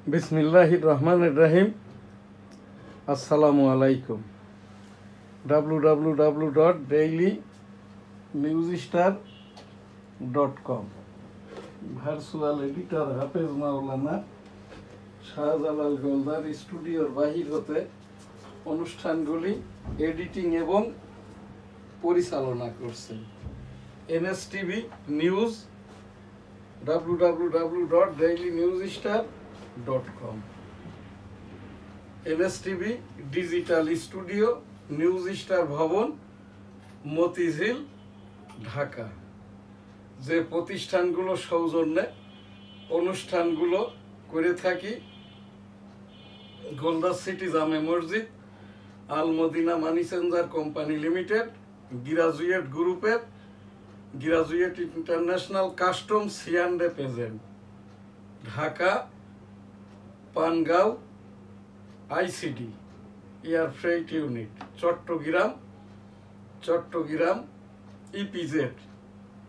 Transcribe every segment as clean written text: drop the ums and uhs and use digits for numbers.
বিসমিল্লাহির রহমানির রহিম। আসসালামু আলাইকুম। www.dailynewsstar.com ভার্চুয়াল এডিটর হাফেজ মাওলানা শাহজালাল গোলদার স্টুডিওর বাহির হতে অনুষ্ঠানগুলি এডিটিং এবং পরিচালনা করছেন NSTV news, www.dailynewsstar.com, NSTV digital studio, news star ভবন, মতিঝিল, ঢাকা। যে প্রতিষ্ঠানগুলো সৌজন্যে অনুষ্ঠানগুলো করে থাকি: গোলদার সিটি জামে মসজিদ, Al Madina money changer company limited, graduate গ্রুপের গ্রাজুয়েট ইন্টারন্যাশনাল কাস্টম সি&এ agent, Dhaka, Pangaon ICD air freight unit, Chattogram EPZ,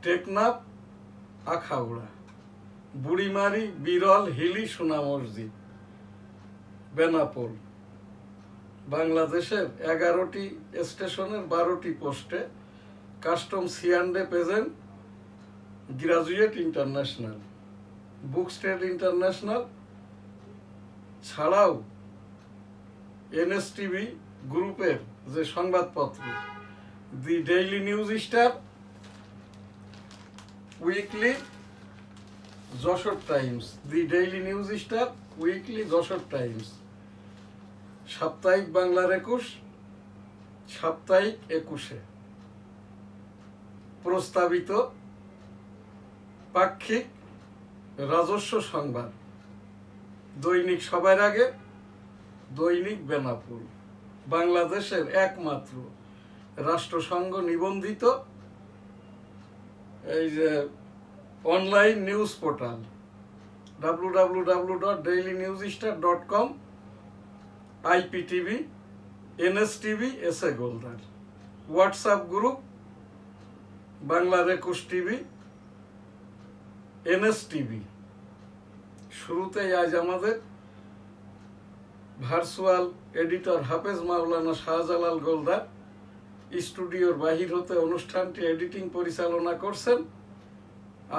Teknaf, Akhaura, Burimari, Biral, Hili, সোনা মসজিদ, বেনাপোল। বাংলাদেশের 11টি স্টেশনের 12টি পোস্টে কাস্টম সি&এ এজেন্ট, গ্রাজুয়েট ইন্টারন্যাশনাল, বুকস্টেড ইন্টারন্যাশনাল ছাড়াও এনএসটিভি গ্রুপের যে সংবাদপত্র the daily news star, weekly Jessore times, the daily news star, weekly Jessore times, সাপ্তাহিক বাংলার 21, সাপ্তাহিক 21-এ প্রস্তাবিত পাক্ষিক রাজস্ব সংবাদ, দৈনিক সবার আগে, দৈনিক বেনাপোল, বাংলাদেশের একমাত্র রাষ্ট্রসংঘ নিবন্ধিত এই যে online news portal, www.dailynewsstar.com, IPTV, NSTV, SA Goldar, WhatsApp group, বাংলার 21 টিভি, এনএসটিভি। শুরুতেই আজ আমাদের ভার্চুয়াল এডিটর হাফেজ মাওলানা শাহজালাল গোলদার স্টুডিওর বাহির হতে অনুষ্ঠানটি এডিটিং পরিচালনা করছেন।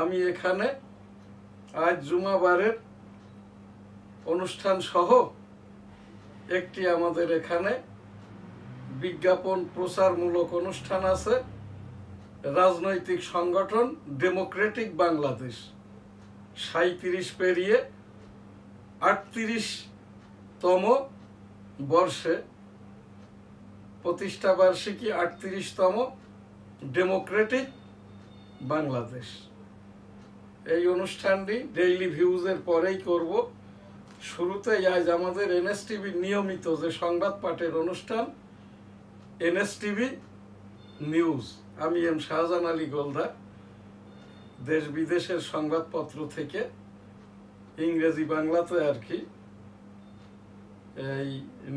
আমি এখানে আজ জুমাবারের অনুষ্ঠান সহ একটি আমাদের এখানে বিজ্ঞাপন প্রচারমূলক অনুষ্ঠান আছে। রাজনৈতিক সংগঠন ডেমোক্রেটিক বাংলাদেশ 37 পেরিয়ে 38তম বর্ষে প্রতিষ্ঠা বার্ষিকী, 38তম ডেমোক্রেটিক বাংলাদেশ। এই অনুষ্ঠানটি ডেইলি ভিউজের পরেই করব। শুরুতেই আজ আমাদের এনএসটিভির নিয়মিত যে সংবাদ পাঠের অনুষ্ঠান এনএসটিভি নিউজ, আমি এম শাহজাহান আলী গোলদার দেশ বিদেশের সংবাদপত্র থেকে ইংরেজি বাংলাতে আর কি এই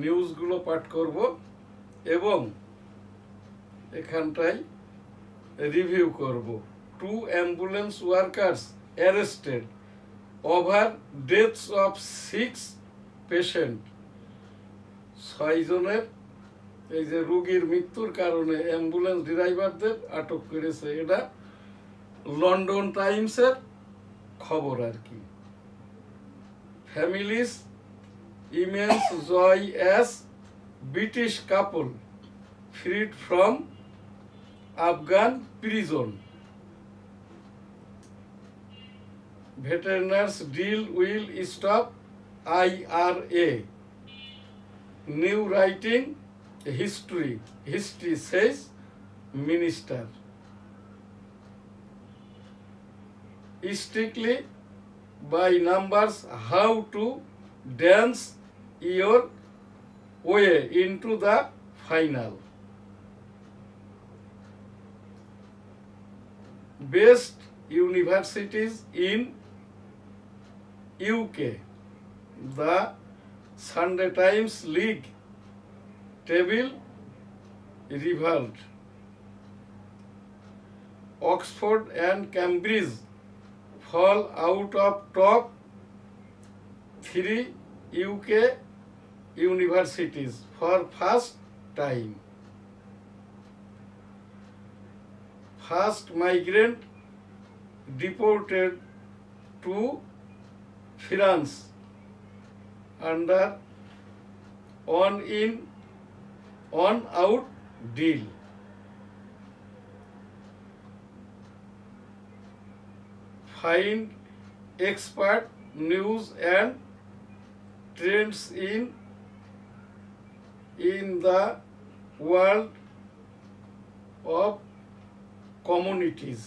নিউজগুলো পাঠ করব এবং এখানটায় রিভিউ করব। 2 ambulance workers arrested over deaths of 6 patient. 6 জনের এই যে রোগীর মৃত্যুর কারণে অ্যাম্বুলেন্স ড্রাইভারদের আটক করেছে। এটা লন্ডন টাইমসের খবর আর কি। Families immense joy as British couple freed from Afghan prison. Veterans deal will stop IRA। New writing history says minister। Strictly by numbers, how to dance your way into the final। Best universities in UK, the Sunday Times League table revealed। Oxford and Cambridge fall out of top 3 UK universities for first time. First migrant deported to France under on-in, on-out deal. Find expert news and trends in the world of communities.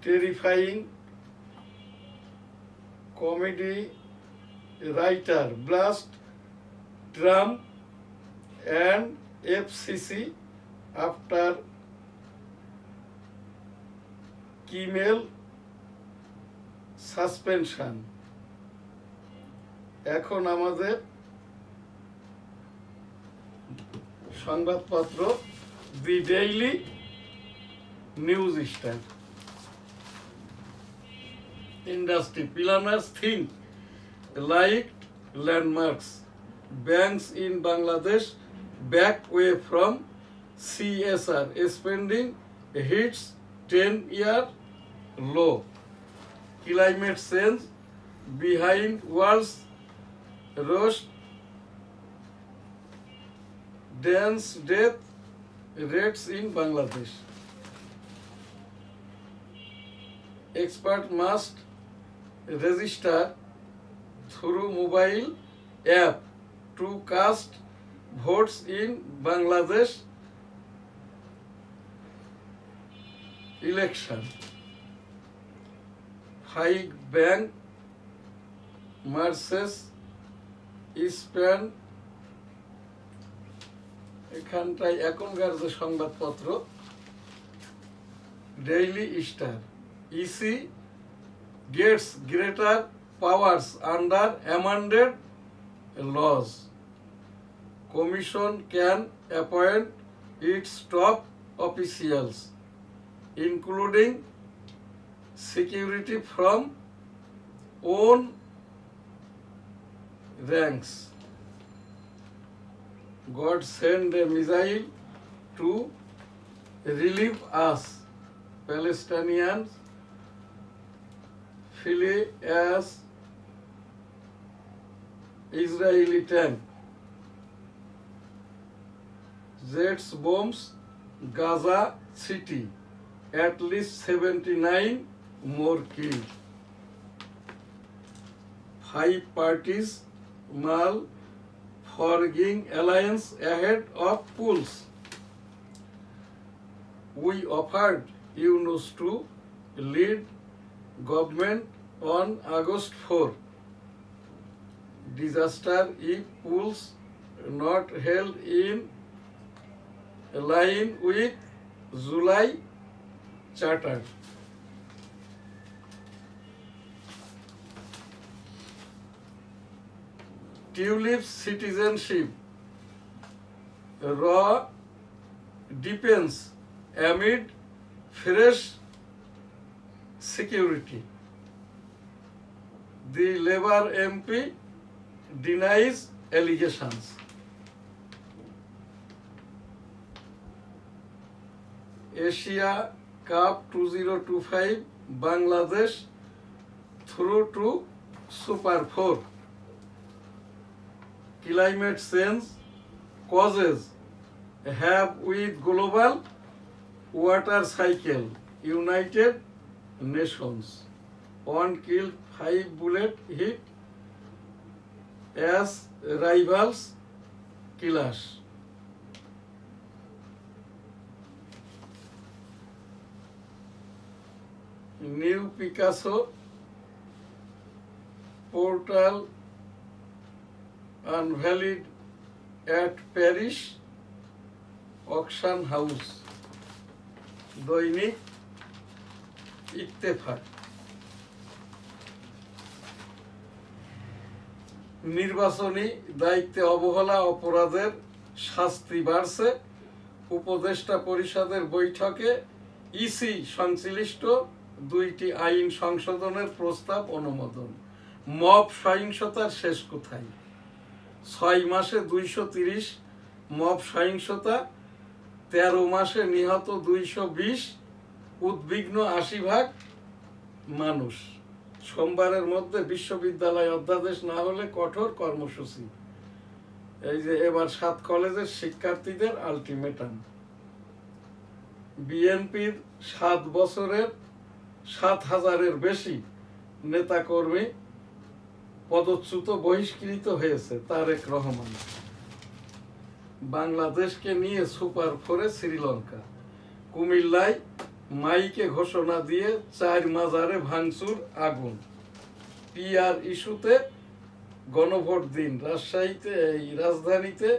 Terrifying comedy writer blast Trump and FCC after Kimmel suspension. এখন আমাদের সংবাদপত্র the daily news star. Industry planners think like landmarks. Banks in Bangladesh back away from CSR spending hits 10-year low. Climate change behind world's worst dance death rates in Bangladesh. Expert must register through mobile app to cast votes in Bangladesh election. 5 bank mergers spend এখানটায় এখনকার যে সংবাদপত্র daily star EC gets greater powers under amended laws. Commission can appoint its top officials, including security from own ranks. God send a missile to relieve us. Palestinians flee as Israeli tank jets bombs Gaza city. At least 79 more killed. 5 parties forging alliance ahead of polls. We offered Yunus to lead government on August 4. Disaster if polls not held in line with July Charter. Tulip's citizenship raw depends amid fresh security. The Labour MP denies allegations. Asia Cup 2025 Bangladesh through to Super 4. Climate change causes have with global water cycle. United Nations. 1 killed, 5 bullet hit as rivals clash. New Picasso portal unveiled at Paris auction house. দৈনিক ইত্তেফাক। নির্বাচনী দায়িত্বে অবহেলা অপরাধের শাস্তি বাড়ছে। উপদেষ্টা পরিষদের বৈঠকে ইসি সংশ্লিষ্ট 2টি আইন সংশোধনের প্রস্তাব অনুমোদন। মব সহিংসতার শেষ কোথায়? 6 মাসে 230 মব সহিংসতা, 13 মাসে নিহত 220, উদ্বিগ্ন 80% মানুষ। সোমবারের মধ্যে বিশ্ববিদ্যালয় অধ্যাদেশ না হলে কঠোর কর্মসূচি। এই যে এবার 7 কলেজের শিক্ষার্থীদের আলটিমেটাম। বিএনপির 7 বছরের 7,000-এর বেশি নেতাকর্মী পদচ্যুত, বহিষ্কৃত হয়েছে। তারেক রহমান। বাংলাদেশকে নিয়ে সুপার 4-এ শ্রীলঙ্কা। কুমিল্লায় মাইকে ঘোষণা দিয়ে 4 মাজারে ভাঙচুর, আগুন। পিআর ইস্যুতে গণভোট দিন। রাজধানীতে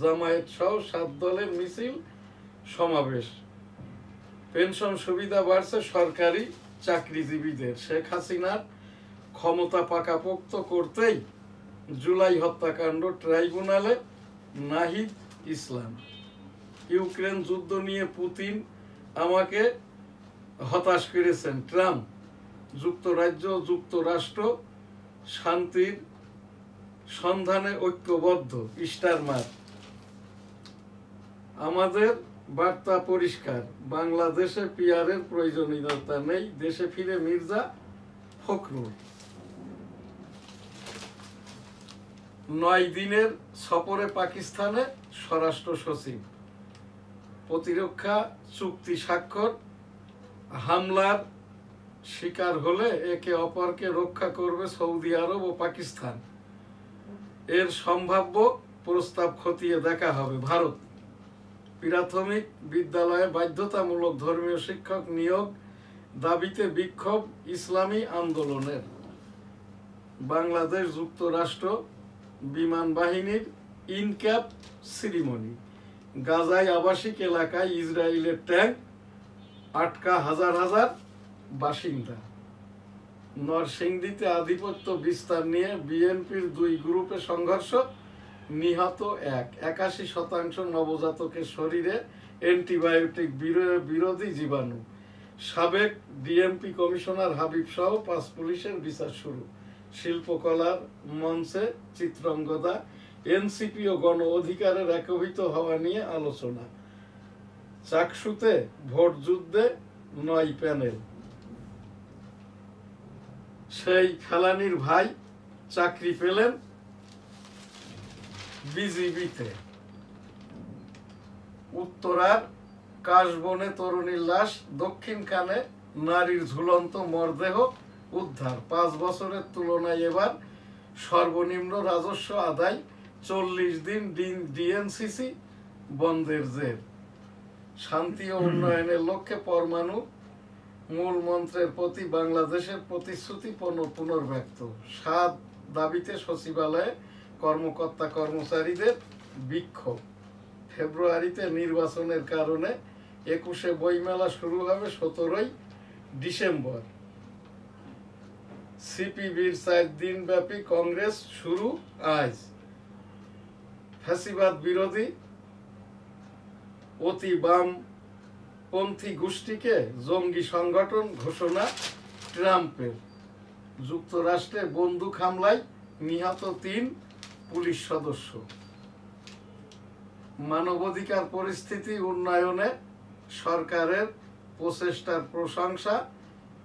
জামায়াত সহ 7 দলের মিছিল, সমাবেশ। পেনশন সুবিধা বাড়ছে সরকারি চাকরিজীবীদের। শেখ হাসিনার ক্ষমতা পাকাপোক্ত করতেই জুলাই হত্যাকাণ্ড ট্রাইব্যুনালে নাহিদ ইসলাম। ইউক্রেন যুদ্ধ নিয়ে পুতিন আমাকে হতাশ করেছেন ট্রাম্প। যুক্তরাজ্য যুক্তরাষ্ট্র শান্তির সন্ধানে ঐক্যবদ্ধ, স্টারমার্ক। আমাদের বার্তা পরিষ্কার, বাংলাদেশে পিআরের প্রয়োজনীয়তা নেই। দেশে ফিরে মির্জা ফখরুল। 9 দিনের সফরে পাকিস্তানে স্বরাষ্ট্র সচিব। প্রতিরক্ষা চুক্তি স্বাক্ষর। হামলার শিকার হলে একে অপরকে রক্ষা করবে সৌদি আরব ও পাকিস্তান। এর সম্ভাব্য প্রস্তাব খতিয়ে দেখা হবে। ভারত। প্রাথমিক বিদ্যালয়ে বাধ্যতামূলক ধর্মীয় শিক্ষক নিয়োগ দাবিতে বিক্ষোভ ইসলামী আন্দোলনের। বাংলাদেশ যুক্তরাষ্ট্র বিমান বাহিনীর ইনক্যাপ সিরিমনি। গাজায় আবাসিক এলাকায় ইসরায়েলের ট্যাঙ্ক, আটকা হাজার হাজার বাসিন্দা। নরসিংদীতে আধিপত্য বিস্তার নিয়ে বিএনপির 2 গ্রুপে সংঘর্ষ, নিহত 1। 81% নবজাতকের শরীরে অ্যান্টিবায়োটিক বিরোধী জীবাণু। সাবেক ডিএমপি কমিশনার হাবিব সহ 5 পুলিশের বিচার শুরু। শিল্পকলার মঞ্চে চিত্রাঙ্গদা। এনসিপি ও গণ অধিকারের একীভূত হওয়া নিয়ে আলোচনা। চাকসুতে ভোট যুদ্ধে 9 প্যানেল। সেই ফেলানির ভাই চাকরি পেলেন বিজিবিতে। উত্তরার কাশবনে তরুণীর লাশ, দক্ষিণ কানে নারীর ঝুলন্ত মরদেহ উদ্ধার। 5 বছরের তুলনায় এবার সর্বনিম্ন রাজস্ব আদায়। 40 দিন ডিএনসিসি বন্ধের জের। শান্তি ও উন্নয়নের লক্ষ্যে পরমাণু মূল মন্ত্রের প্রতি বাংলাদেশের প্রতিশ্রুতি পুনর্ব্যক্ত। 7 দাবিতে সচিবালয়ে কর্মকর্তা কর্মচারীদের বিক্ষোভ। ফেব্রুয়ারিতে নির্বাচনের কারণে 21-এ বইমেলা শুরু হবে 17ই ডিসেম্বর। সিপিবির 4 দিনব্যাপী কংগ্রেস শুরু আজ। ফ্যাসিবাদ বিরোধী অতি বামপন্থী গোষ্ঠীকে জঙ্গি সংগঠন ঘোষণা ট্রাম্পের। যুক্তরাষ্ট্রে বন্দুক হামলায় নিহত 3 পুলিশ সদস্য। মানবাধিকার পরিস্থিতি উন্নয়নে সরকারের প্রচেষ্টার প্রশংসা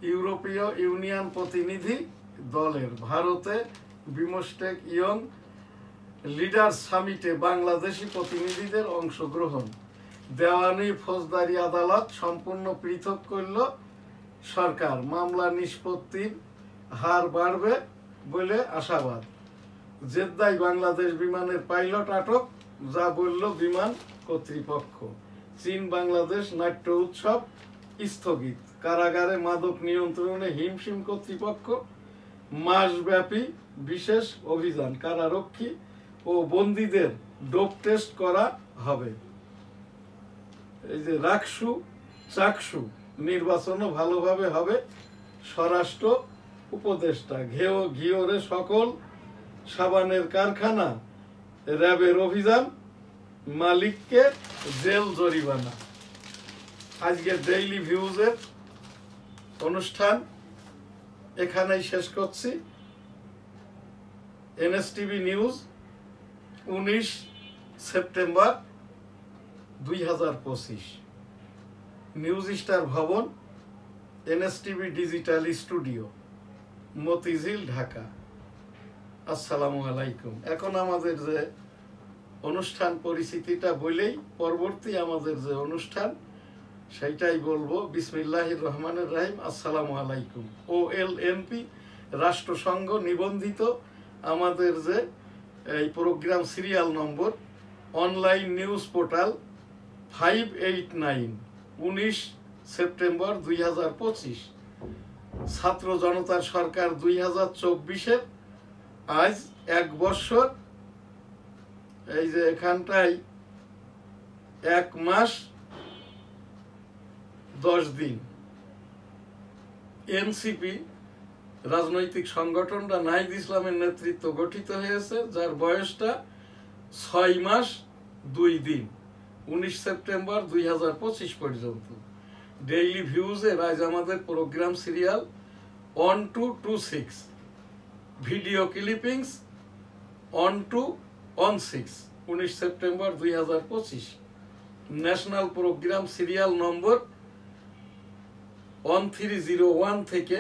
ইউরোপীয় ইউনিয়ন প্রতিনিধি দলের। ভারতে বিমস্টেক ইয়ং লিডার্স সামিটে বাংলাদেশি প্রতিনিধিদের অংশগ্রহণ। দেওয়ানি ফৌজদারি আদালত সম্পূর্ণ পৃথক করল সরকার। মামলা নিষ্পত্তির হার বাড়বে বলে আশাবাদ। জেদ্দায় বাংলাদেশ বিমানের পাইলট আটক, যা বলল বিমান কর্তৃপক্ষ। চীন বাংলাদেশ নাট্য উৎসব স্থগিত। কারাগারে মাদক নিয়ন্ত্রণে হিমশিম কর্তৃপক্ষ। মাসব্যাপী বিশেষ অভিযান। কারারক্ষী ও বন্দীদের ডোপ টেস্ট করা হবে। এই যে রাকসু চাকসু নির্বাচনও ভালোভাবে হবে। স্বরাষ্ট্র উপদেষ্টা। ঘিওরে সকল সাবানের কারখানা, র্যাবের অভিযান, মালিককে জেল জরিমানা। আজকে ডেইলি ভিউজের অনুষ্ঠান এখানেই শেষ করছি। এনএসটিভি নিউজ 19 সেপ্টেম্বর 2025, নিউজ স্টার ভবন, এনএসটিভি ডিজিটাল স্টুডিও, মতিঝিল, ঢাকা। আসসালামু আলাইকুম। এখন আমাদের যে অনুষ্ঠান পরিচিতিটা বলেই পরবর্তী আমাদের যে অনুষ্ঠান সেইটাই বলবো। বিসমিল্লাহির রহমানির রহিম। আসসালামু আলাইকুম। OLNP রাষ্ট্রসংঘ নিবন্ধিত আমাদের যে এই programme serial number online news portal 589, 19 September 2025, ছাত্র জনতার সরকার 2024-এর আজ 1 বছর, এই যে এখানটায় 1 মাস 10 দিন এনসিপি রাজনৈতিক সংগঠনটা নাহিদ ইসলামের নেতৃত্ব গঠিত হয়েছে, যার বয়সটা 6 মাস 2 দিন, 19 সেপ্টেম্বর 2025 পর্যন্ত। ডেইলি ভিউজের আজ আমাদের programme serial 1 to 26, video clippings 1 to 16, 19 September 2025। National programme serial number 1301 থেকে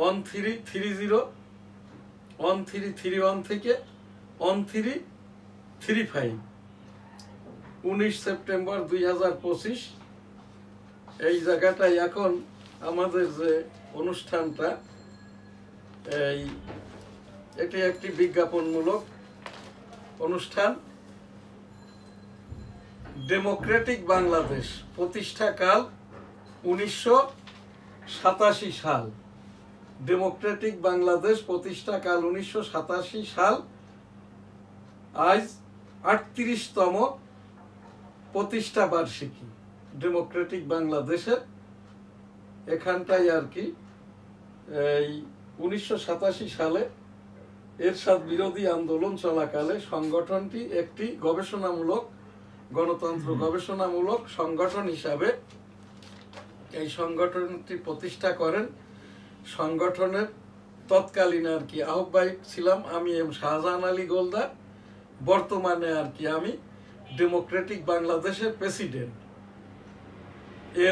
1330, 1331 থেকে 1335, 19 সেপ্টেম্বর 2025। এই জায়গাটায় এখন আমাদের যে অনুষ্ঠানটা, এটি একটি বিজ্ঞাপনমূলক অনুষ্ঠান। ডেমোক্রেটিক বাংলাদেশ প্রতিষ্ঠাকাল 1987 সাল। ডেমোক্রেটিক বাংলাদেশ প্রতিষ্ঠাকাল 1987 সাল। আজ 38তম প্রতিষ্ঠা বার্ষিকী ডেমোক্রেটিক বাংলাদেশের। এখানটাই আর কি এই 1987 সালে এরশাদ বিরোধী আন্দোলন চলাকালে সংগঠনটি একটি গবেষণামূলক, গণতন্ত্র গবেষণামূলক সংগঠন হিসাবে এই সংগঠনটি প্রতিষ্ঠা করেন। সংগঠনের তৎকালীন আর কি আহ্বায়ক ছিলাম আমি এম শাহজাহান আলী গোলদার। বর্তমানে আর কি আমি ডেমোক্রেটিক বাংলাদেশের প্রেসিডেন্ট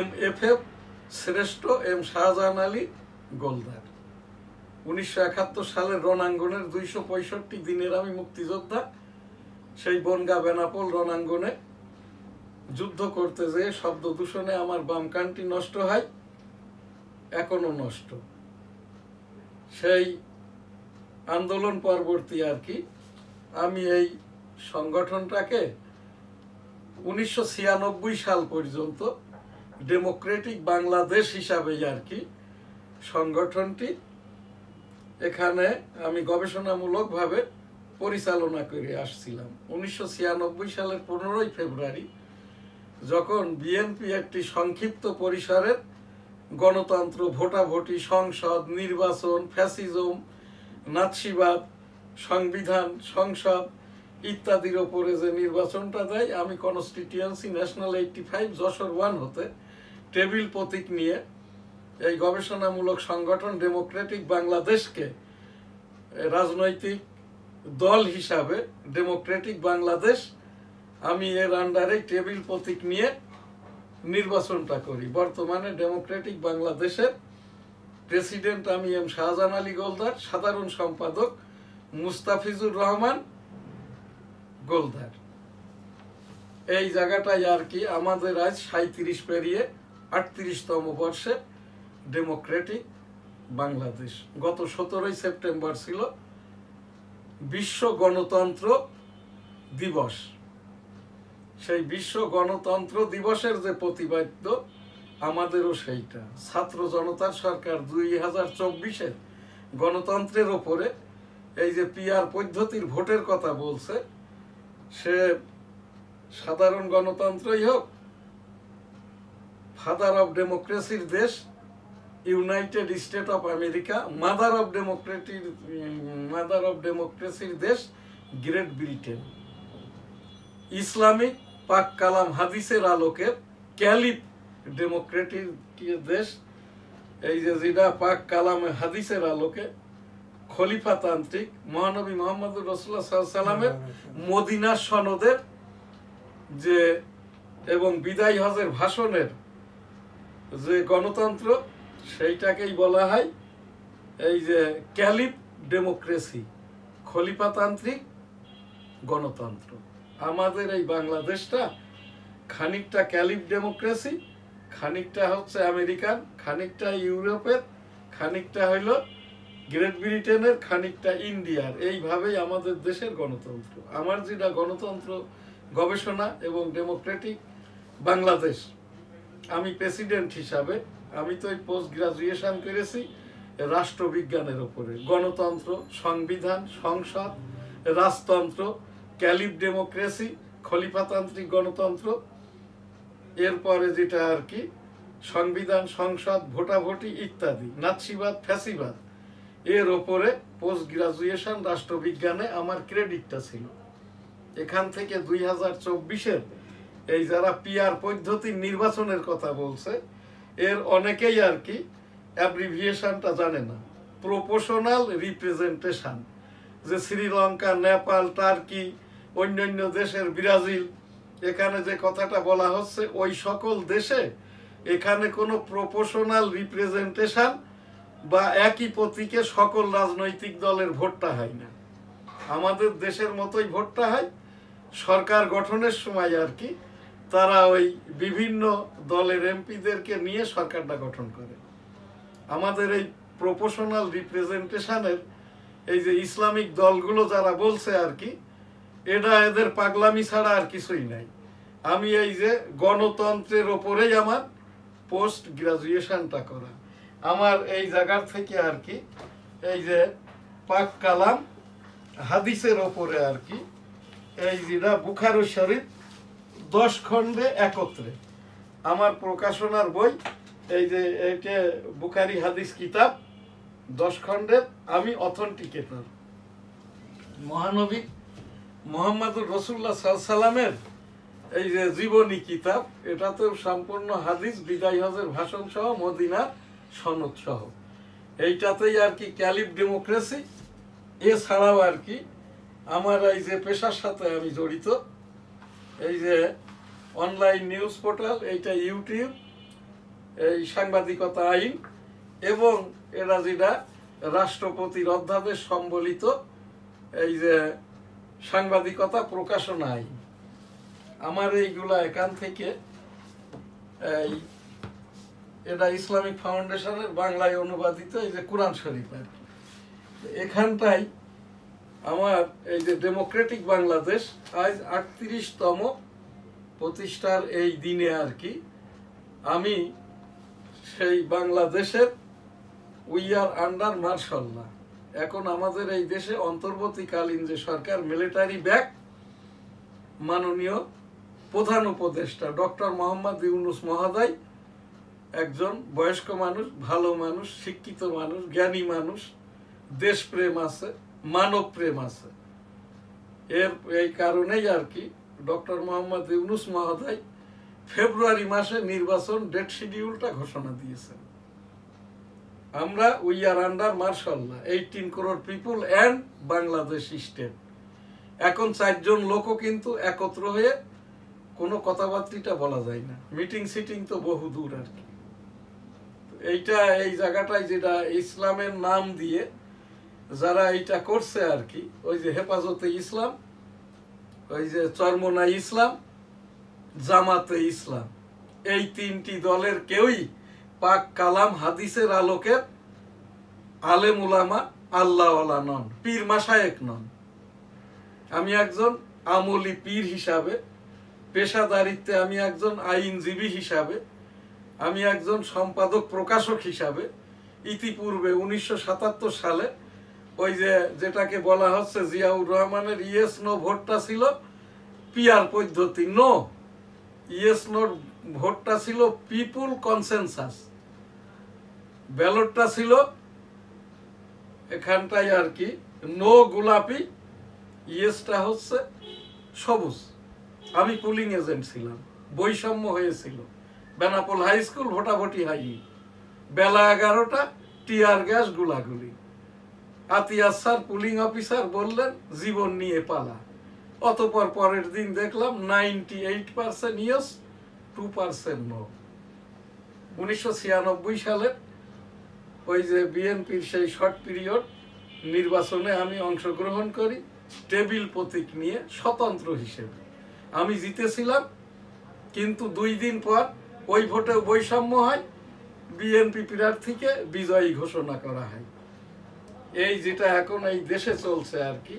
MFF শ্রেষ্ঠ এম শাহজাহান আলী গোলদার। 1971 সালের রণাঙ্গনের 265 দিনের আমি মুক্তিযোদ্ধা। সেই বনগা বেনাপোল রণাঙ্গনে যুদ্ধ করতে যেয়ে শব্দ দূষণে আমার বাম কানটি নষ্ট হয়, এখনো নষ্ট। সেই আন্দোলন পরবর্তী আর কি আমি এই সংগঠনটাকে 1996 সাল পর্যন্ত ডেমোক্রেটিক বাংলাদেশ হিসাবেই আর কি সংগঠনটি এখানে আমি গবেষণামূলকভাবে পরিচালনা করে আসছিলাম। 1996 সালের 15 ফেব্রুয়ারি যখন বিএনপি একটি সংক্ষিপ্ত পরিসরের গণতন্ত্র, ভোটাভুটি, সংসদ নির্বাচন, ফ্যাসিজম, নাৎসিবাদ, সংবিধান, সংসদ ইত্যাদির ওপরে যে নির্বাচনটা দেয়, আমি কনস্টিটিউয়েন্সি ন্যাশনাল 85 যশোর 1 হতে টেবিল প্রতীক নিয়ে এই গবেষণামূলক সংগঠন ডেমোক্রেটিক বাংলাদেশকে রাজনৈতিক দল হিসাবে ডেমোক্রেটিক বাংলাদেশ আমি এর আন্ডারে টেবিল প্রতীক নিয়ে নির্বাচনটা করি। বর্তমানে ডেমোক্রেটিক বাংলাদেশের প্রেসিডেন্ট আমি এম শাহজাহান আলী গোলদার, সাধারণ সম্পাদক মুস্তাফিজুর রহমান গোলদার। এই জায়গাটাই আর কি আমাদের আজ 37 পেরিয়ে 38তম বর্ষে ডেমোক্রেটিক বাংলাদেশ। গত 17 সেপ্টেম্বর ছিল বিশ্ব গণতন্ত্র দিবস। সেই বিশ্ব গণতন্ত্র দিবসের যে প্রতিবাদ্য আমাদেরও সেইটা। ছাত্র জনতার সরকার 2024-এর গণতন্ত্রের ওপরে এই যে পিআর পদ্ধতির ভোটের কথা বলছে, সে সাধারণ গণতন্ত্রই হোক, ফাদার অফ ডেমোক্রেসির দেশ United State of America, mother of ডেমোক্রেসির দেশ গ্রেট ব্রিটেন, ইসলামিক পাক কালাম হাদিসের আলোকে ক্যালিপ ডেমোক্রেটিক দেশ, এই যে যেটা পাক কালামে হাদিসের আলোকে খলিফাতান্ত্রিক মহানবী মুহাম্মদুর রাসূলুল্লাহ সাল্লাল্লাহু আলাইহি সাল্লামের মদিনা সনদের যে এবং বিদায় হজের ভাষণের যে গণতন্ত্র, সেইটাকেই বলা হয় এই যে ক্যালিপ ডেমোক্রেসি, খলিফাতান্ত্রিক গণতন্ত্র। আমাদের এই বাংলাদেশটা খানিকটা ক্যালিপ ডেমোক্রেসি, খানিকটা হচ্ছে আমেরিকান, খানিকটা ইউরোপের, খানিকটা হইল গ্রেট ব্রিটেনের, খানিকটা ইন্ডিয়ার। এইভাবেই আমাদের দেশের গণতন্ত্র। আমার যেটা গণতন্ত্র গবেষণা এবং ডেমোক্রেটিক বাংলাদেশ, আমি প্রেসিডেন্ট হিসাবে, আমি তো এই পোস্ট গ্রাজুয়েশন করেছি রাষ্ট্রবিজ্ঞানের উপরে, গণতন্ত্র, সংবিধান, সংসদ, রাজতন্ত্র, ক্যালিপ ডেমোক্রেসি, খলিফাতান্ত্রিক গণতন্ত্র, এরপরে যেটা আর কি সংবিধান, সংসদ, ভোটাভুটি ইত্যাদি, নাৎসিবাদ, ফ্যাসিবাদ, এর ওপরে পোস্ট গ্রাজুয়েশন রাষ্ট্রবিজ্ঞানে আমার ক্রেডিটটা ছিল। এখান থেকে 2024-এর এই যারা পিআর পদ্ধতির নির্বাচনের কথা বলছে, এর অনেকেই আর কি অ্যাব্রিভিয়েশনটা জানে না। প্রপোর্শনাল রিপ্রেজেন্টেশন, যে শ্রীলঙ্কা, নেপাল, টার্কি, অন্যান্য দেশের, ব্রাজিল, এখানে যে কথাটা বলা হচ্ছে, ওই সকল দেশে এখানে কোনো প্রপোর্শনাল রিপ্রেজেন্টেশন বা একই প্রতীকে সকল রাজনৈতিক দলের ভোটটা হয় না। আমাদের দেশের মতোই ভোটটা হয়। সরকার গঠনের সময় আর কি তারা ওই বিভিন্ন দলের এমপিদেরকে নিয়ে সরকারটা গঠন করে। আমাদের এই প্রপোর্শনাল রিপ্রেজেন্টেশনের এই যে ইসলামিক দলগুলো যারা বলছে আর কি, এটা এদের পাগলামি ছাড়া আর কিছুই নাই। আমি এই যে গণতন্ত্রের ওপরেই আমার পোস্ট গ্রাজুয়েশনটা করা, আমার এই জায়গার থেকে আর কি এই যে পাক কালাম হাদিসের ওপরে আর কি, এই যেটা বুখারী শরীফ 10 খণ্ডে একত্রে আমার প্রকাশনার বই, এই যে এটা বুখারী হাদিস কিতাব 10 খণ্ডের, আমি অথেন্টিকেটর। মহানবী মুহাম্মদুর রাসূলুল্লাহ সাল্লাল্লাহু আলাইহি সাল্লামের এই যে জীবনী কিতাব, এটা তো সম্পূর্ণ হাদিস, বিদায় হজের ভাষণ সহ, মদিনার সনদ সহ, এইটাতেই আর কি ক্যালিপ ডেমোক্রেসি। এছাড়াও আর কি আমার এই যে পেশার সাথে আমি জড়িত, এই যে অনলাইন নিউজ পোর্টাল, এইটা ইউটিউব, এই সাংবাদিকতা আইন, এবং এরা যেটা রাষ্ট্রপতির অধ্যাদেশ সম্বলিত এই যে সাংবাদিকতা প্রকাশনা আইন, আমার এইগুলা এখান থেকে এই এটা ইসলামিক ফাউন্ডেশনের বাংলায় অনুবাদিত এই যে কোরআন শরীফ আর কি। এখানটাই আমার এই যে ডেমোক্রেটিক বাংলাদেশ আজ 38তম প্রতিষ্ঠার এই দিনে আর কি আমি সেই বাংলাদেশের we are under martial law. এখন আমাদের এই দেশে অন্তর্বর্তীকালীন যে সরকার, মিলিটারি ব্যাক, মাননীয় প্রধান উপদেষ্টা ডক্টর মোহাম্মদ ইউনূস মহোদয় একজন বয়স্ক মানুষ, ভালো মানুষ, শিক্ষিত মানুষ, জ্ঞানী মানুষ, দেশপ্রেম আছে, মানব প্রেম আছে। এই কারণেই আর কি ডক্টর মোহাম্মদ ইউনূস মহোদয় ফেব্রুয়ারি মাসে নির্বাচন ডেট শিডিউলটা ঘোষণা দিয়েছেন। আমরা we are under martial law, 18 crore people and Bangladesh state. এখন 4 জন লোকও কিন্তু একত্র হয়ে কোনো কথাবার্তা বলা যায় না, মিটিং সিটিং তো বহু দূর আর কি। এইটা এই জায়গাটায় যেটা ইসলামের নাম দিয়ে যারা এইটা করছে আর কি, ওই যে হেফাজতে ইসলাম, ওই যে চরমোনাই ইসলাম, জামাতে ইসলাম, এই 3টি দলের কেউই পাক কালাম হাদিসের আলোকের আলেম উলামা আল্লাহওয়ালা নন, পীর মাশায়েখ নন। আমি একজন আমলি পীর হিসাবে, পেশাদারিত্বে আমি একজন আইনজীবী হিসাবে, আমি একজন সম্পাদক প্রকাশক হিসাবে ইতিপূর্বে 1977 সালে ওই যে যেটাকে বলা হচ্ছে জিয়াউর রহমানের ইয়েস নো ভোটটা ছিল পিআর পদ্ধতি, নো ইয়েস নো ভোটটা ছিল পিপুল কনসেনসাস, ব্যালটটা ছিল এখানটাই আর কি নো গোলাপি, ইয়েসটা হচ্ছে সবুজ। আমি পুলিং এজেন্ট ছিলাম, বৈষম্য হয়েছিল বেনাপোল হাই স্কুল ভোটাভুটি হয়নি, বেলা 11টা, টিয়ার গ্যাস, গুলাগুলি। আতিয়াস স্যার পুলিং অফিসার বললেন জীবন নিয়ে পালা। অতপর পরের দিন দেখলাম 98% ইয়েস, 2% নো। 1996 সালে ওই যে বিএনপির সেই শর্ট পিরিয়ড নির্বাচনে আমি অংশগ্রহণ করি টেবিল প্রতীক নিয়ে স্বতন্ত্র হিসেবে। আমি জিতেছিলাম, কিন্তু 2 দিন পর ওই ভোটে বৈষম্য হয়, বিএনপি প্রার্থীকে বিজয়ী ঘোষণা করা হয়। এই যেটা এখন এই দেশে চলছে আর কি,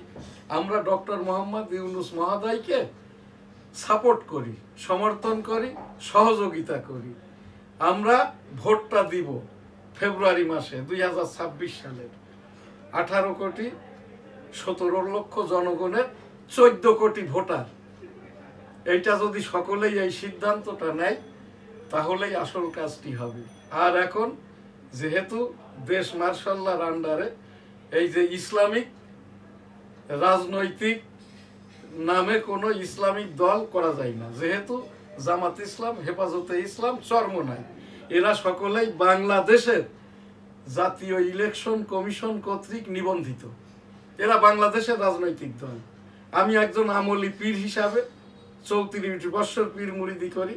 আমরা ডক্টর মোহাম্মদ ইউনূস মহোদয়কে সাপোর্ট করি, সমর্থন করি, সহযোগিতা করি। আমরা ভোটটা দিব ফেব্রুয়ারি মাসে 2026 সালের। 18,17,00,000 জনগণের 14 কোটি ভোটার। এইটা যদি সকলেই এই সিদ্ধান্তটা নেয় তাহলেই আসল কাজটি হবে। আর এখন যেহেতু দেশ মার্শাল্লাহর আন্ডারে, এই যে ইসলামিক রাজনৈতিক নামে কোনো ইসলামিক দল করা যায় না, যেহেতু জামাত ইসলাম, হেফাজতে ইসলাম, চরমোনাই এরা সকলেই বাংলাদেশের জাতীয় ইলেকশন কমিশন কর্তৃক নিবন্ধিত। এরা বাংলাদেশের রাজনৈতিক দল। আমি একজন আমলি পীর হিসাবে 34 বৎসর পীর মুরিদি করি।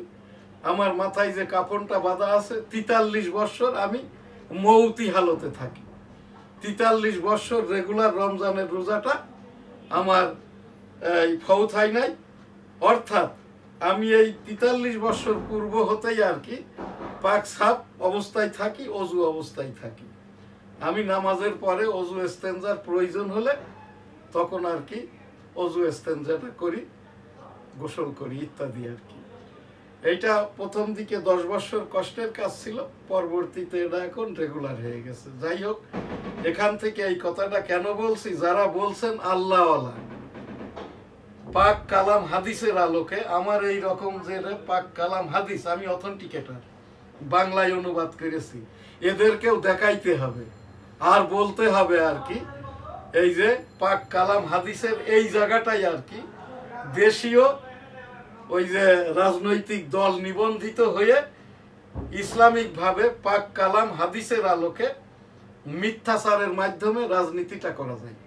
আমার মাথায় যে কাফনটা বাঁধা আছে, 43 বৎসর আমি মৌতি হালতে থাকি। 43 বৎসর রেগুলার রমজানের রোজাটা আমার ফৌত হয় নাই। অর্থাৎ আমি এই 43 বৎসর পূর্ব হতেই আর কি পাক সাফ অবস্থায় থাকি, অজু অবস্থায় থাকি। আমি নামাজের পরে অজু ইস্তেঞ্জার প্রয়োজন হলে তখন আর কি অজু ইস্তেঞ্জাটা করি, গোসল করি ইত্যাদি আর কি। এইটা প্রথম দিকে 10 বৎসর কষ্টের কাজ ছিল, পরবর্তীতে এটা এখন রেগুলার হয়ে গেছে। যাই হোক, এখান থেকে এই কথাটা কেন বলছি, যারা বলছেন আল্লাহওয়ালা পাক কালাম হাদিসের আলোকে, আমার এই রকম যে পাক কালাম হাদিস আমি অথেন্টিকেটার বাংলায় অনুবাদ করেছি, এদেরকেও দেখাইতে হবে আর বলতে হবে আর কি, এই যে পাক কালাম হাদিসের এই জায়গাটাই আর কি দেশীয় ওই যে রাজনৈতিক দল নিবন্ধিত হয়ে ইসলামিকভাবে পাক কালাম হাদিসের আলোকে মিথ্যাচারের মাধ্যমে রাজনীতিটা করা যায়।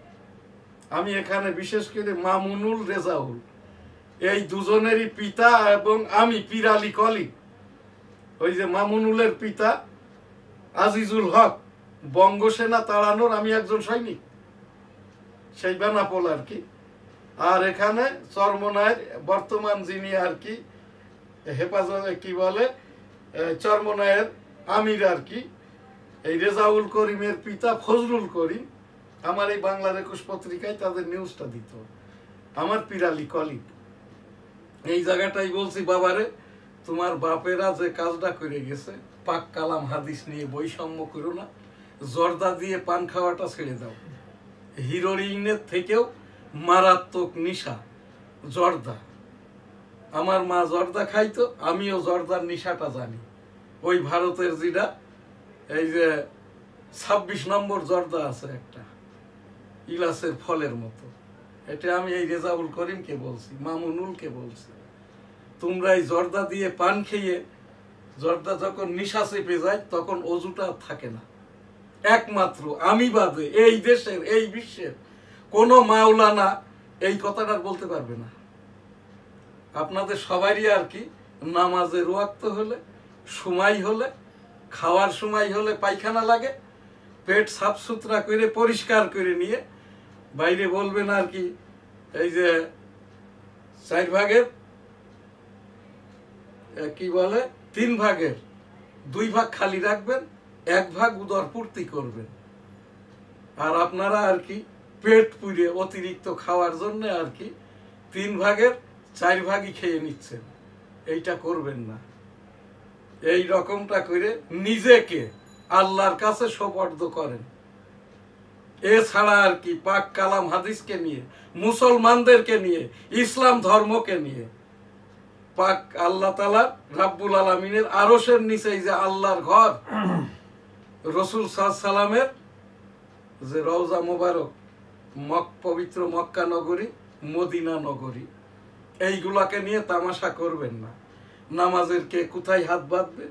আমি এখানে বিশেষ করে মামুনুল রেজাউল, এই দুজনেরই পিতা এবং আমি পিরালি কলি। ওই যে মামুনুলের পিতা আজিজুল হক, বঙ্গসেনা তাড়ানোর আমি একজন সৈনিক, সেই বেনাপোল আর কি। আর এখানে চরমোনাইয়ের বর্তমান যিনি আর কি হেফাজতে কি বলে চরমোনাইয়ের আমির আর কি, এই রেজাউল করিমের পিতা ফজলুল করিম আমার এই বাংলার 21 পত্রিকায় তাদের নিউজটা দিত, আমার পিরালি কলিগ। এই জায়গাটাই বলছি, বাবারে তোমার বাপেরা যে কাজটা করে গেছে, পাক কালাম হাদিস নিয়ে বৈষম্য করো না, জর্দা দিয়ে পান খাওয়াটা ছেড়ে দাও। হিরোইনের থেকেও মারাত্মক নিশা জর্দা। আমার মা জর্দা খাইতো, আমিও জর্দার নিশাটা জানি। ওই ভারতের যেটা এই যে 26 নম্বর জর্দা আছে একটা ইলাসের ফলের মতো, এটা আমি এই রেজাউল করিমকে বলছি, মামুনুলকে বলছি, তোমরা এই জর্দা দিয়ে পান খেয়ে জর্দা যখন নিশা চেপে যায় তখন অজুটা থাকে না। একমাত্র আমি বাদে এই দেশের এই বিশ্বের কোনো মাওলানা এই কথাটা বলতে পারবে না। আপনাদের সবারই আর কি নামাজের ওয়াক্ত হলে, সময় হলে, খাওয়ার সময় হলে পায়খানা লাগে, পেট সাফ সুতরা করে পরিষ্কার করে নিয়ে বাইরে বলবেন আর কি, এই যে 4 ভাগের কি বলে 3 ভাগের 2 ভাগ খালি রাখবেন, 1 ভাগ উদর পূর্তি করবেন। আর আপনারা আর কি পেট পুড়ে অতিরিক্ত খাওয়ার জন্য আর কি 3 ভাগের 4 ভাগই খেয়ে নিচ্ছেন। এইটা করবেন না। এই রকমটা করে নিজেকে আল্লাহর কাছে সোপর্দ করেন। এছাড়া আর কি পাক কালাম হাদিসকে নিয়ে, মুসলমানদেরকে নিয়ে, ইসলাম ধর্মকে নিয়ে, পাক আল্লাহ তাআলা রাব্বুল আলামিনের আরশের নিচে যে আল্লাহর ঘর, রাসূল সাল্লাল্লাহু আলাইহি সাল্লামের যে রওজা মোবারক, পবিত্র মক্কা নগরী, মদিনা নগরী, এইগুলাকে নিয়ে তামাশা করবেন না। নামাজের কে কোথায় হাত বাঁধবে,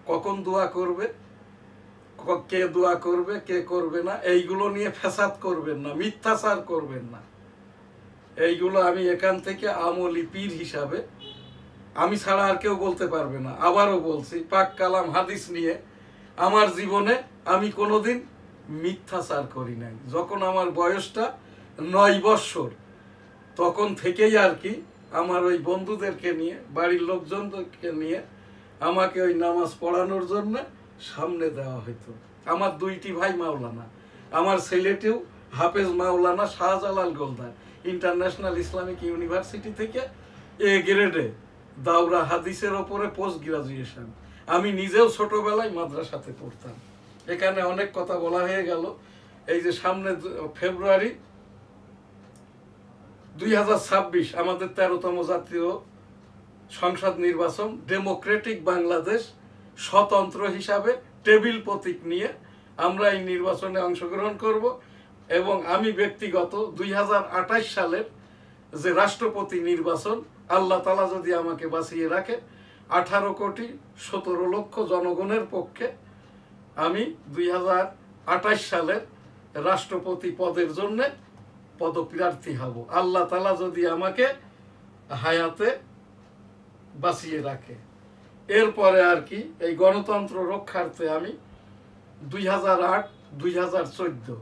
কখন দোয়া করবে, কে দোয়া করবে কে করবে না, এইগুলো নিয়ে ফ্যাসাদ করবেন না, মিথ্যাচার করবেন না। এইগুলো আমি এখান থেকে আমলি পীর হিসাবে, আমি ছাড়া আর কেউ বলতে পারবে না। আবারও বলছি, পাক কালাম হাদিস নিয়ে আমার জীবনে আমি কোনোদিন মিথ্যাচার করি নাই। যখন আমার বয়সটা 9 বৎসর, তখন থেকেই আর কি আমার ওই বন্ধুদেরকে নিয়ে, বাড়ির লোকজনদেরকে নিয়ে আমাকে ওই নামাজ পড়ানোর জন্য সামনে দেওয়া হইতো। আমার 2টি ভাই মাওলানা, আমার ছেলেটিও হাফেজ মাওলানা Shahjalal Goldar international Islamic university থেকে এ গ্রেডে দাওরা হাদিসের ওপরে পোস্ট গ্রাজুয়েশন। আমি নিজেও ছোটবেলায় মাদ্রাসাতে পড়তাম। এখানে অনেক কথা বলা হয়ে গেল। এই যে সামনে ফেব্রুয়ারি 2026 আমাদের 13তম জাতীয় সংসদ নির্বাচন, ডেমোক্রেটিক বাংলাদেশ স্বতন্ত্র হিসাবে টেবিল প্রতীক নিয়ে আমরা এই নির্বাচনে অংশগ্রহণ করব। এবং আমি ব্যক্তিগত 2028 সালের যে রাষ্ট্রপতি নির্বাচন, আল্লাহ তাআলা যদি আমাকে বাঁচিয়ে রাখে, 18,17,00,000 জনগণের পক্ষে আমি 2028 সালের রাষ্ট্রপতি পদের জন্য পদপ্রার্থী হব, আল্লাহ তাআলা যদি আমাকে হায়াতে বাঁচিয়ে রাখে। এরপরে আর কি এই গণতন্ত্র রক্ষার্থে আমি 2008, 2014,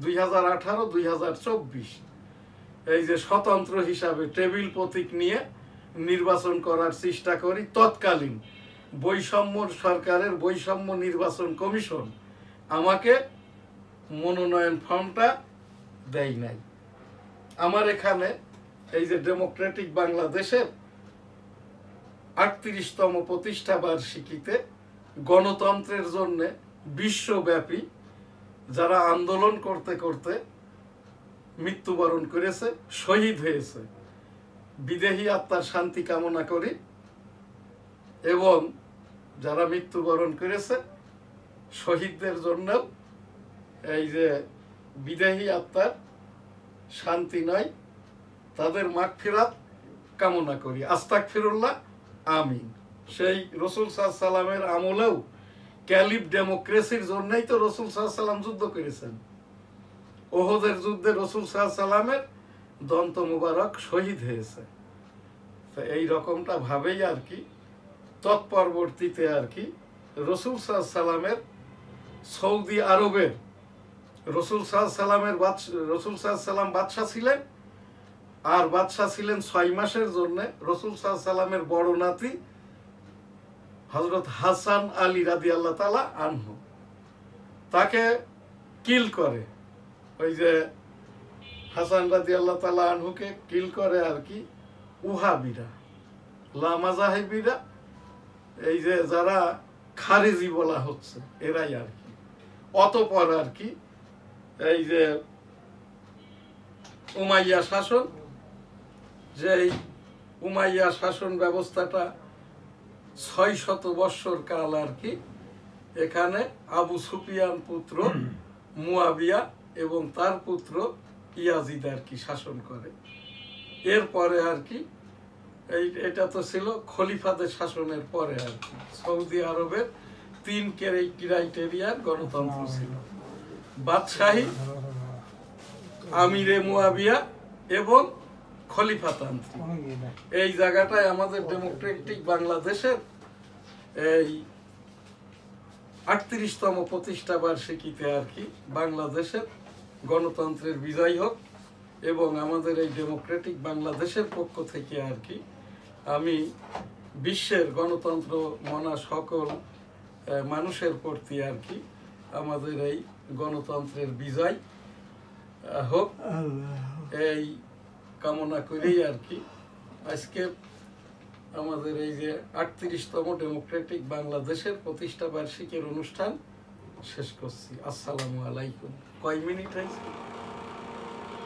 2018, 2024 এই যে স্বতন্ত্র হিসাবে টেবিল প্রতীক নিয়ে নির্বাচন করার চেষ্টা করি। তৎকালীন বৈষম্য সরকারের বৈষম্য নির্বাচন কমিশন আমাকে মনোনয়ন ফর্মটা দেয় নাই। আমার এখানে এই যে ডেমোক্রেটিক বাংলাদেশের 38তম প্রতিষ্ঠা বার্ষিকীতে গণতন্ত্রের জন্য বিশ্বব্যাপী যারা আন্দোলন করতে করতে মৃত্যুবরণ করেছে, শহীদ হয়েছে, বিদেহী আত্মার শান্তি কামনা করি। এবং যারা মৃত্যুবরণ করেছে শহীদদের জন্যও এই যে বিদেহী আত্মার শান্তি নয়, তাদের মাগফিরাত কামনা করি। আস্তাগফিরুল্লাহ, আমিন। সেই রাসূল সাল্লাল্লাহু আলাইহি সাল্লামের আমলেও ক্যালিফ ডেমোক্রেসির জন্যই তো রাসূল সাল্লাল্লাহু আলাইহি সাল্লাম যুদ্ধ করেছেন। ওহদের যুদ্ধে রাসূল সাল্লাল্লাহু আলাইহি সাল্লামের দন্ত মুবারক শহীদ হয়েছে। তো এই রকমটা ভাবেই আর কি তৎপরবর্তীতে আর কি রাসূল সাল্লাল্লাহু আলাইহি সাল্লামের সৌদি আরবের রাসূল সাল্লাল্লাহু আলাইহি সাল্লামের রাসূল সাল্লাল্লাহু আলাইহি সাল্লাম বাদশা ছিলেন, আর বাদশা ছিলেন 6 মাসের জন্য। রাসূল সাল্লাল্লাহু আলাইহি সাল্লামের বড় নাতি হযরত হাসান আলী রাদিয়াল্লাহু তাআলা আনহু তাকে কিল করে। ওই যে হাসান রাদিয়াল্লাহু তাআলা আনহুকে কিল করে আর কি উহাবিরা, লামাজাহিবিরা, এই যে যারা খারেজি বলা হচ্ছে এরাই আর কি। অতঃপর আর কি এই যে উমাইয়া শাসন, যে উমাইয়া শাসন ব্যবস্থাটা 600 বৎসর কাল আর কি এখানে আবু সুফিয়ান পুত্র মুয়াবিয়া এবং তার পুত্র ইয়াজিদ আর কি শাসন করে। এরপরে আর কি এটা তো ছিল খলিফাদের শাসনের পরে আর কি সৌদি আরবের 3 ক্রাইটেরিয়ার গণতন্ত্র ছিল: বাদশাহী, আমিরে মুয়াবিয়া এবং খলিফাতান্ত্রিক। এই জায়গাটায় আমাদের ডেমোক্রেটিক বাংলাদেশের এই 38তম প্রতিষ্ঠা বার্ষিকীতে আর কি বাংলাদেশের গণতন্ত্রের বিজয় হোক। এবং আমাদের এই ডেমোক্রেটিক বাংলাদেশের পক্ষ থেকে আর কি আমি বিশ্বের গণতন্ত্র মনা সকল মানুষের প্রতি আর কি আমাদের এই গণতন্ত্রের বিজয় হোক, এই কামনা করেই আর কি আজকে আমাদের এই যে 38তম ডেমোক্রেটিক বাংলাদেশের প্রতিষ্ঠা বার্ষিকীর অনুষ্ঠান শেষ করছি। আসসালামু আলাইকুম। কয় মিনিট হয়েছে?